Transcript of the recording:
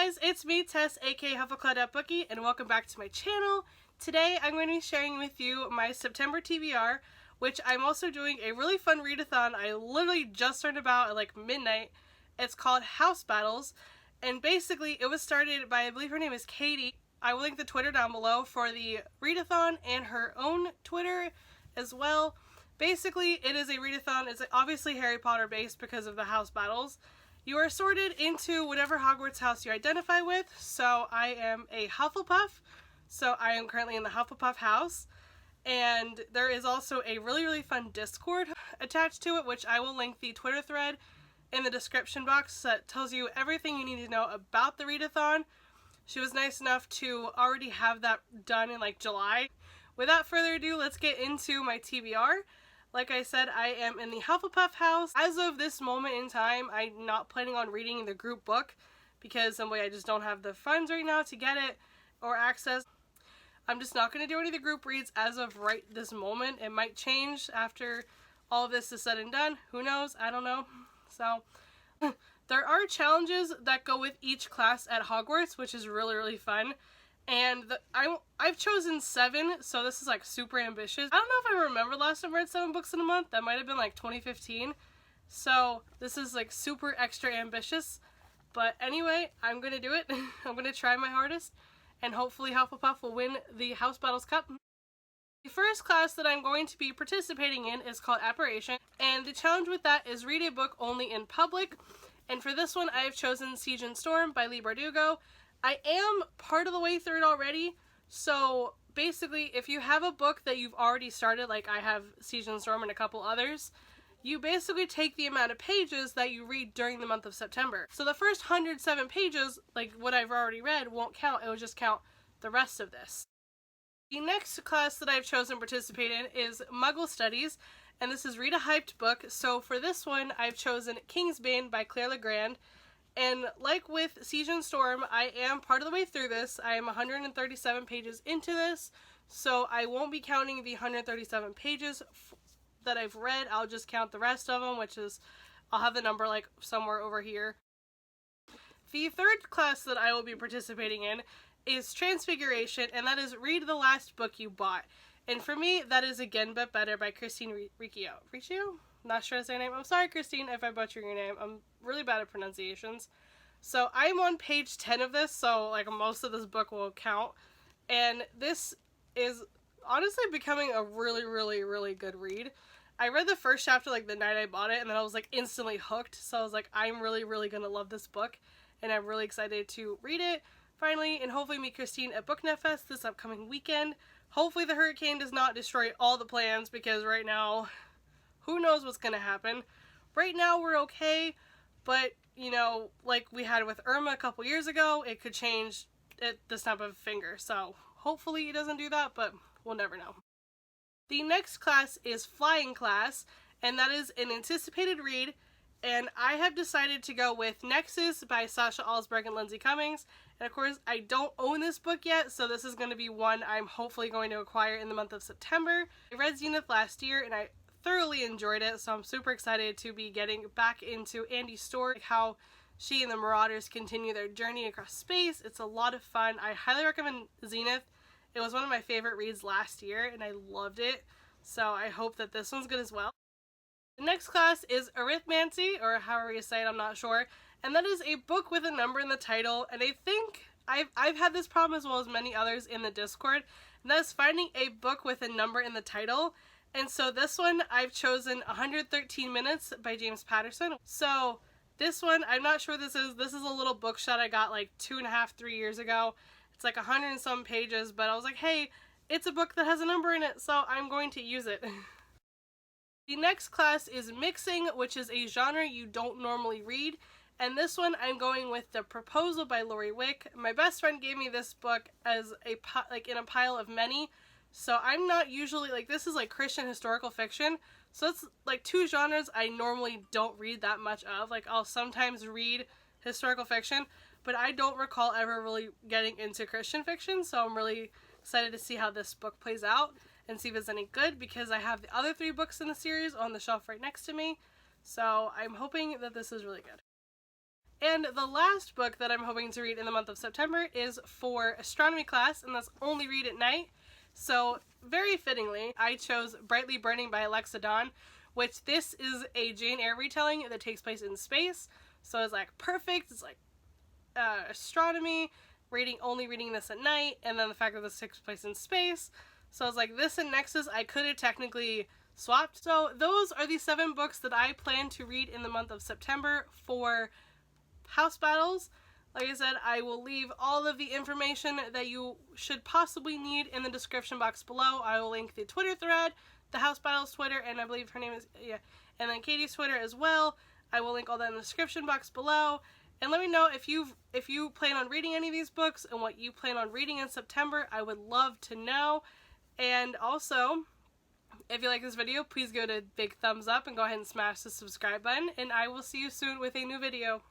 guys, it's me, Tess, aka Huffleclaw.Bookie, and welcome back to my channel. Today I'm going to be sharing with you my September TBR, which I'm also doing a really fun readathon I literally just learned about at like midnight. It's called House Battles, and basically it was started by, I believe her name is Katie. I will link the Twitter down below for the readathon and her own Twitter as well. Basically, it is a readathon. It's obviously Harry Potter based because of the house battles. You are sorted into whatever Hogwarts house you identify with. So I am a Hufflepuff. So I am currently in the Hufflepuff house. And there is also a really fun Discord attached to it, which I will link the Twitter thread in the description box that tells you everything you need to know about the readathon. She was nice enough to already have that done in like July. Without further ado, let's get into my TBR. Like I said, I am in the Hufflepuff house. As of this moment in time, I'm not planning on reading the group book because some way I just don't have the funds right now to get it or access. I'm just not going to do any of the group reads as of right this moment. It might change after all of this is said and done. Who knows? I don't know. So, there are challenges that go with each class at Hogwarts, which is really fun. And I've chosen 7, so this is like super ambitious. I don't know if I remember last time I read 7 books in a month. That might have been like 2015. So this is like super extra ambitious. But anyway, I'm going to do it. I'm going to try my hardest. And hopefully Hufflepuff will win the House Battles Cup. The first class that I'm going to be participating in is called Apparition. And the challenge with that is read a book only in public. And for this one, I have chosen Siege and Storm by Leigh Bardugo. I am part of the way through it already, so basically if you have a book that you've already started, like I have Siege and Storm and a couple others, you basically take the amount of pages that you read during the month of September. So the first 107 pages, like what I've already read, won't count. It will just count the rest of this. The next class that I've chosen to participate in is Muggle Studies, and this is read a hyped book. So for this one, I've chosen Kingsbane by Claire Legrand. And like with Siege and Storm, I am part of the way through this. I am 137 pages into this, so I won't be counting the 137 pages that I've read. I'll just count the rest of them, which is, I'll have the number like somewhere over here. The third class that I will be participating in is Transfiguration, and that is read the last book you bought. And for me, that is Again But Better by Christine Riccio. Riccio? Not sure to say her name. I'm sorry, Christine, if I butcher your name. I'm really bad at pronunciations. So I'm on page 10 of this, so like most of this book will count. And this is honestly becoming a really good read. I read the first chapter like the night I bought it, and then I was like instantly hooked. So I was like, I'm really gonna love this book, and I'm really excited to read it finally, and hopefully meet Christine at BookNet Fest this upcoming weekend. Hopefully the hurricane does not destroy all the plans, because right now, who knows what's gonna happen. Right now we're okay, but you know, like we had with Irma a couple years ago, it could change at the snap of a finger. So hopefully it doesn't do that, but we'll never know. The next class is Flying Class, and that is an anticipated read, and I have decided to go with Nexus by Sasha Alsberg and Lindsay Cummings. And of course, I don't own this book yet, so this is going to be one I'm hopefully going to acquire in the month of September. I read Zenith last year, and I thoroughly enjoyed it, so I'm super excited to be getting back into Andy's story, like how she and the Marauders continue their journey across space. It's a lot of fun. I highly recommend Zenith. It was one of my favorite reads last year, and I loved it, so I hope that this one's good as well. The next class is Arithmancy, or however you say it, I'm not sure, and that is a book with a number in the title, and I think I've had this problem as well as many others in the Discord, and that is finding a book with a number in the title. And so this one, I've chosen 113 Minutes by James Patterson. So this one, I'm not sure this is a little bookshot I got like 2.5, 3 years ago. It's like 100 and some pages, but I was like, hey, it's a book that has a number in it, so I'm going to use it. The next class is Mixing, which is a genre you don't normally read. And this one, I'm going with The Proposal by Lori Wick. My best friend gave me this book as in a pile of many. So I'm not usually, like, this is like Christian historical fiction, so it's like 2 genres I normally don't read that much of. Like, I'll sometimes read historical fiction, but I don't recall ever really getting into Christian fiction, so I'm really excited to see how this book plays out and see if it's any good, because I have the other 3 books in the series on the shelf right next to me, so I'm hoping that this is really good. And the last book that I'm hoping to read in the month of September is for Astronomy Class, and that's only read at night. So very fittingly, I chose Brightly Burning by Alexa Dawn, which this is a Jane Eyre retelling that takes place in space. So it's like perfect. It's like astronomy, only reading this at night, and then the fact that this takes place in space. So it's like this and Nexus I could have technically swapped. So those are the 7 books that I plan to read in the month of September for house battles. Like I said, I will leave all of the information that you should possibly need in the description box below. I will link the Twitter thread, the house battles Twitter, and I believe her name is, yeah, and then Katie's Twitter as well. I will link all that in the description box below. And let me know if you plan on reading any of these books and what you plan on reading in September. I would love to know. And also, if you like this video, please give it a big thumbs up and go ahead and smash the subscribe button. And I will see you soon with a new video.